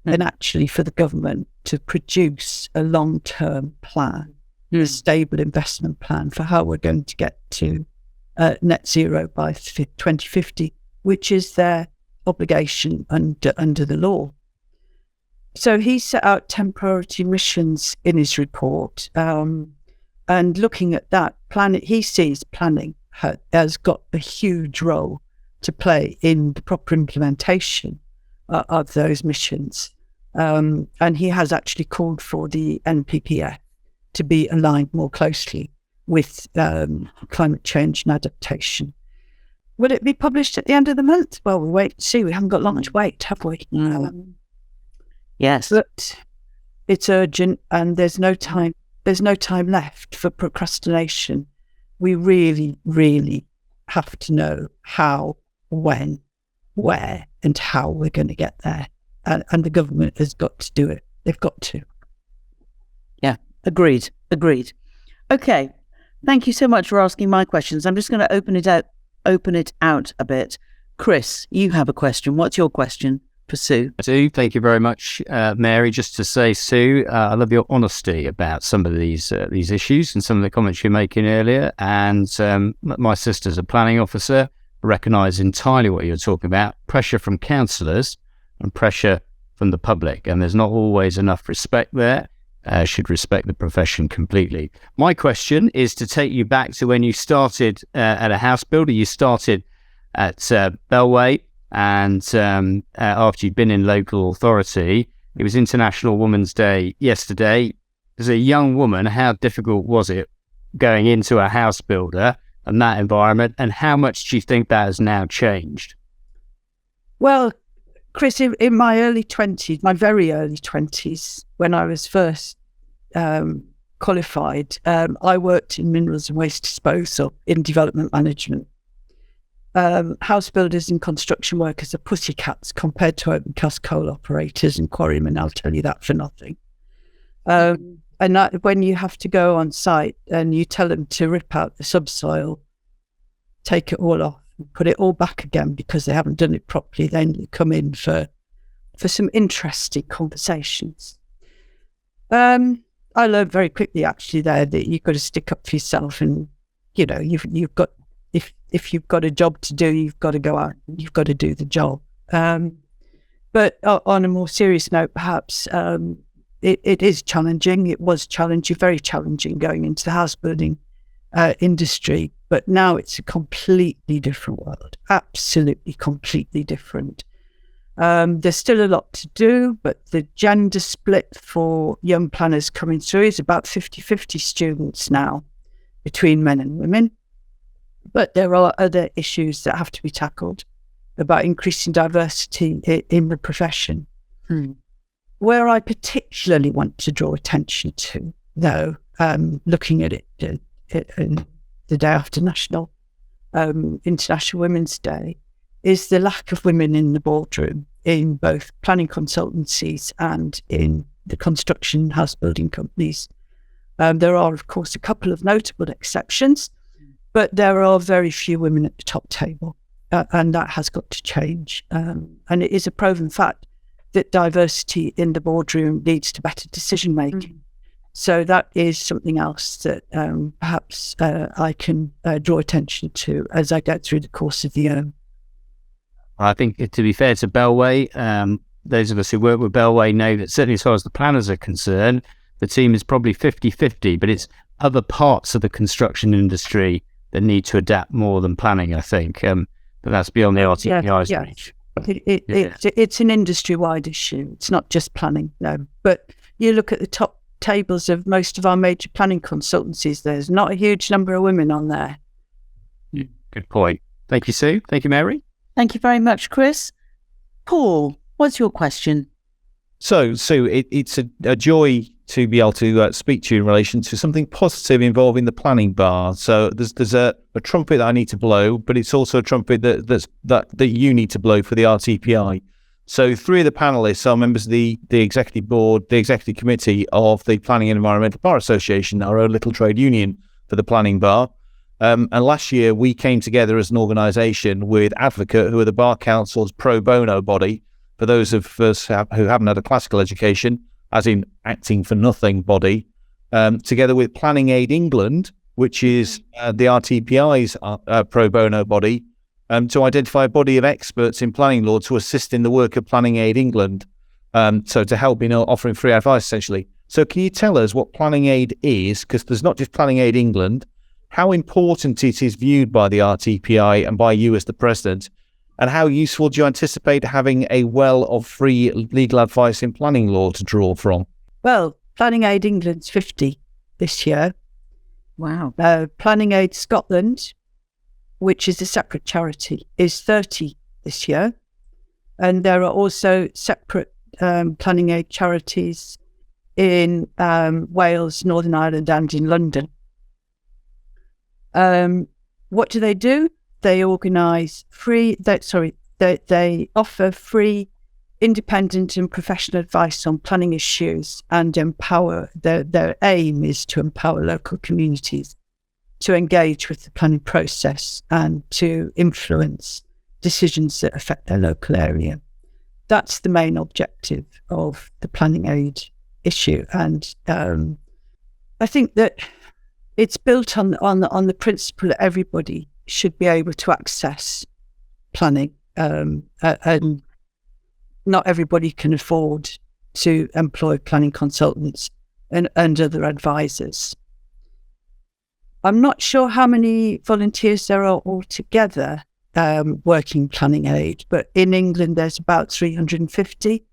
and actually for the government to produce a long-term plan, a stable investment plan for how we're going to get to net zero by 2050, which is their obligation under the law. So he set out 10 priority missions in his report, and looking at that plan, he sees planning has got a huge role to play in the proper implementation of those missions. And he has actually called for the NPPF to be aligned more closely with climate change and adaptation. Will it be published at the end of the month? Well, we'll wait and see. We haven't got long to wait, have we? Yes. But it's urgent, and there's no time left for procrastination. We really, really have to know how, when, where, and how we're going to get there. And the government has got to do it. They've got to. Yeah, agreed. Okay, thank you so much for asking my questions. I'm just going to open it out a bit. Chris, you have a question. What's your question for Sue? I do. Thank you very much, Mary. Just to say, Sue, I love your honesty about some of these issues and some of the comments you're making earlier. And my sister's a planning officer, recognise entirely what you're talking about, pressure from councillors and pressure from the public. And there's not always enough respect there. Should respect the profession completely. My question is to take you back to when you started at a house builder. You started at Bellway, and after you'd been in local authority, it was International Women's Day yesterday. As a young woman, how difficult was it going into a house builder and that environment, and how much do you think that has now changed? Well, Chris, in my early 20s, my very early 20s, when I was first qualified, I worked in minerals and waste disposal in development management. House builders and construction workers are pussycats compared to open cast coal operators and quarrymen, I'll tell you that for nothing. And when you have to go on site and you tell them to rip out the subsoil, take it all off, put it all back again because they haven't done it properly, then you come in for some interesting conversations. I learned very quickly actually there that you've got to stick up for yourself, and you've got if you've got a job to do, you've got to go out, you've got to do the job. But on a more serious note, perhaps, it is challenging. It was challenging, very challenging going into the house building industry, but now it's a completely different world, absolutely completely different. There's still a lot to do, but the gender split for young planners coming through is about 50-50 students now between men and women. But there are other issues that have to be tackled about increasing diversity in the profession. Where I particularly want to draw attention to, though, looking at it the day after International Women's Day, is the lack of women in the boardroom in both planning consultancies and in the construction house building companies. There are, of course, a couple of notable exceptions, but there are very few women at the top table, and that has got to change. And it is a proven fact that diversity in the boardroom leads to better decision making. So that is something else that perhaps I can draw attention to as I go through the course of the year. I think, to be fair to Bellway, those of us who work with Bellway know that certainly as far as the planners are concerned, the team is probably 50-50, but it's other parts of the construction industry that need to adapt more than planning, I think. But that's beyond the RTPI's reach. It's an industry-wide issue. It's not just planning, no. But you look at the top tables of most of our major planning consultancies, there's not a huge number of women on there. Good point. Thank you, Sue. Thank you, Mary. Thank you very much, Chris. Paul, what's your question? So, Sue, it's a joy to be able to speak to you in relation to something positive involving the planning bar. So there's a trumpet that I need to blow, but it's also a trumpet that you need to blow for the RTPI. So 3 of the panellists are members of the executive board, the executive committee of the Planning and Environmental Bar Association, our own little trade union for the planning bar. And last year we came together as an organisation with Advocate, who are the Bar Council's pro bono body, for those of us who haven't had a classical education, as in acting for nothing body, together with Planning Aid England, which is the RTPI's pro bono body, to identify a body of experts in planning law to assist in the work of Planning Aid England, so to help in offering free advice, essentially. So can you tell us what Planning Aid is? Because there's not just Planning Aid England, how important it is viewed by the RTPI and by you as the president, and how useful do you anticipate having a well of free legal advice in planning law to draw from? Well, Planning Aid England's 50 this year. Wow. Planning Aid Scotland, which is a separate charity, is 30 this year. And there are also separate Planning Aid charities in Wales, Northern Ireland and in London. What do? They organise they offer free, independent and professional advice on planning issues and empower, their aim is to empower local communities to engage with the planning process and to influence decisions that affect their local area. That's the main objective of the Planning Aid issue. And I think that it's built on the principle that everybody should be able to access planning, and not everybody can afford to employ planning consultants and other advisors. I'm not sure how many volunteers there are altogether working Planning Aid, but in England there's about 350,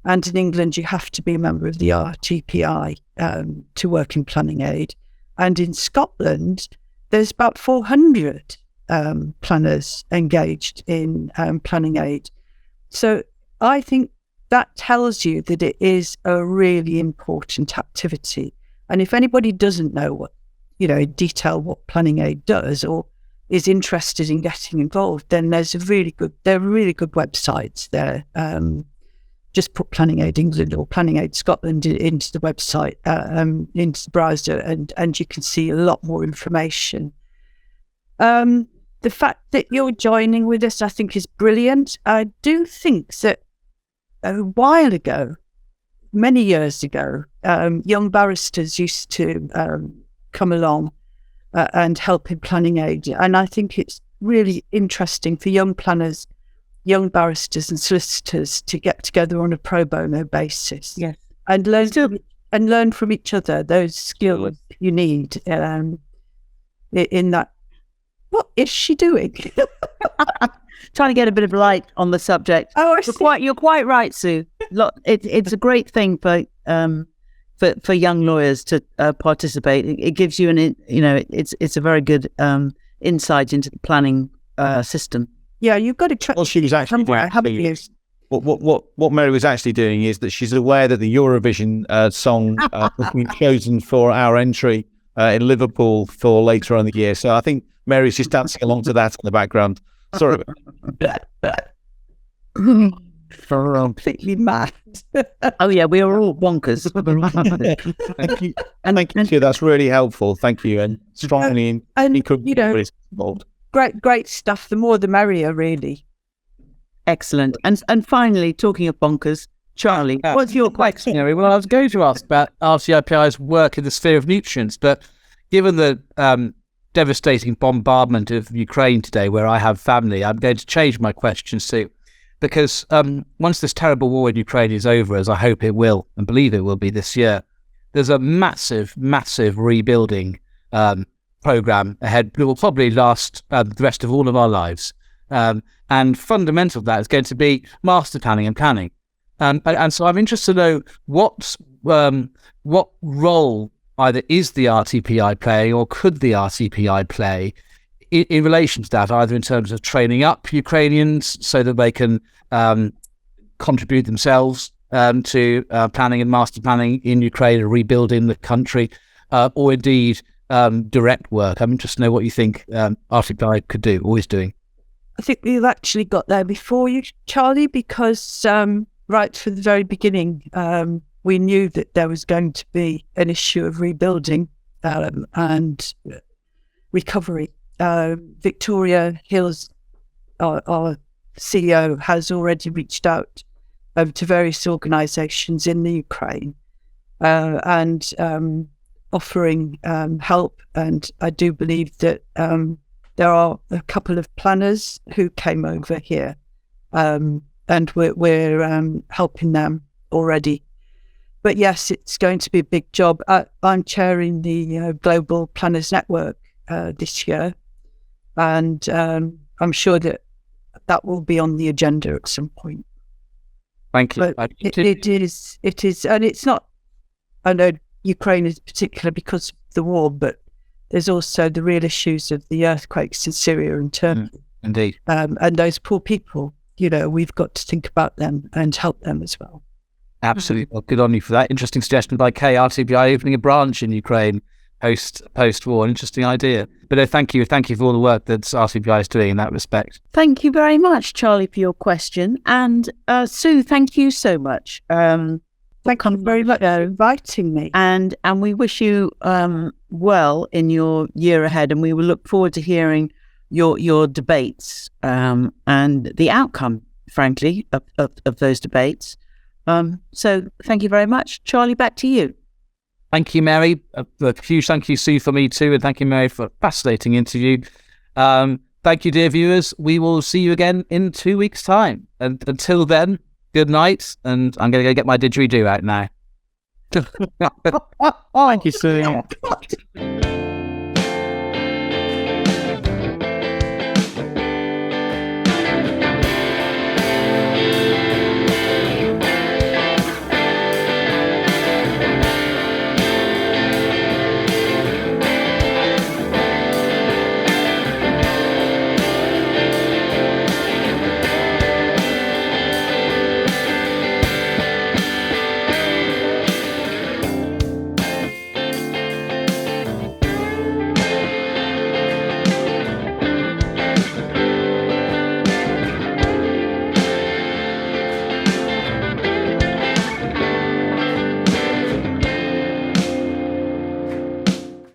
and in England you have to be a member of the RTPI to work in Planning Aid. And in Scotland, there's about 400 planners engaged in Planning Aid. So I think that tells you that it is a really important activity. And if anybody doesn't know in detail what Planning Aid does or is interested in getting involved, then there are really good websites there. Just put Planning Aid England or Planning Aid Scotland into the website, into the browser, and you can see a lot more information. The fact that you're joining with us, I think, is brilliant. I do think that a while ago, many years ago, young barristers used to come along and help in Planning Aid. And I think it's really interesting for young planners, young barristers and solicitors to get together on a pro bono basis. Yes. And learn from each other those skills you need. in that. What is she doing? Trying to get a bit of light on the subject. Oh, I see. You're quite right, Sue. It's a great thing for young lawyers to participate. It gives you it's a very good insight into the planning system. Yeah, you've got to try. Well, she was actually haven't you? What Mary was actually doing is that she's aware that the Eurovision song has been chosen for our entry in Liverpool for later on in the year. So I think Mary's just dancing along to that in the background. Sorry. Completely mad. Oh yeah, we are all bonkers. Thank you. Thank you. That's really helpful. Thank you. And strongly involved. Great stuff. The more the merrier, really. Excellent. And finally, talking of bonkers, Charlie, what's your question? Well, I was going to ask about RTPI's work in the sphere of nutrients, but given the devastating bombardment of Ukraine today, where I have family, I'm going to change my questions to, because once this terrible war in Ukraine is over, as I hope it will, and believe it will be this year, there's a massive rebuilding program ahead that will probably last the rest of all of our lives. And fundamental to that is going to be master planning and planning. And so I'm interested to know what role either is the RTPI playing or could the RTPI play in relation to that, either in terms of training up Ukrainians so that they can contribute themselves to planning and master planning in Ukraine and rebuilding the country, or indeed direct work. I'm interested to know what you think RTPI could do, or is doing. I think we've actually got there before you, Charlie, because right from the very beginning, we knew that there was going to be an issue of rebuilding and recovery. Victoria Hills, our CEO, has already reached out to various organisations in the Ukraine and offering help. And I do believe that there are a couple of planners who came over here, and we're helping them already. But yes, it's going to be a big job. I'm chairing the Global Planners Network this year, and I'm sure that will be on the agenda at some point. Thank you. But it is, and it's not. I know Ukraine is particular because of the war, but there's also the real issues of the earthquakes in Syria and Turkey. Indeed. And those poor people, we've got to think about them and help them as well. Absolutely. Well, good on you for that. Interesting suggestion by Kay. RTPI opening a branch in Ukraine post-war. Interesting idea. But thank you for all the work that RTPI is doing in that respect. Thank you very much, Charlie, for your question. And Sue, thank you so much. Thank you very much for inviting me. And we wish you well in your year ahead, and we will look forward to hearing your debates and the outcome, frankly, of those debates. So thank you very much. Charlie, back to you. Thank you, Mary. A huge thank you, Sue, for me too, and thank you, Mary, for a fascinating interview. Thank you, dear viewers. We will see you again in 2 weeks' time. And until then, good night, and I'm going to go get my didgeridoo out now. Thank you, Sue.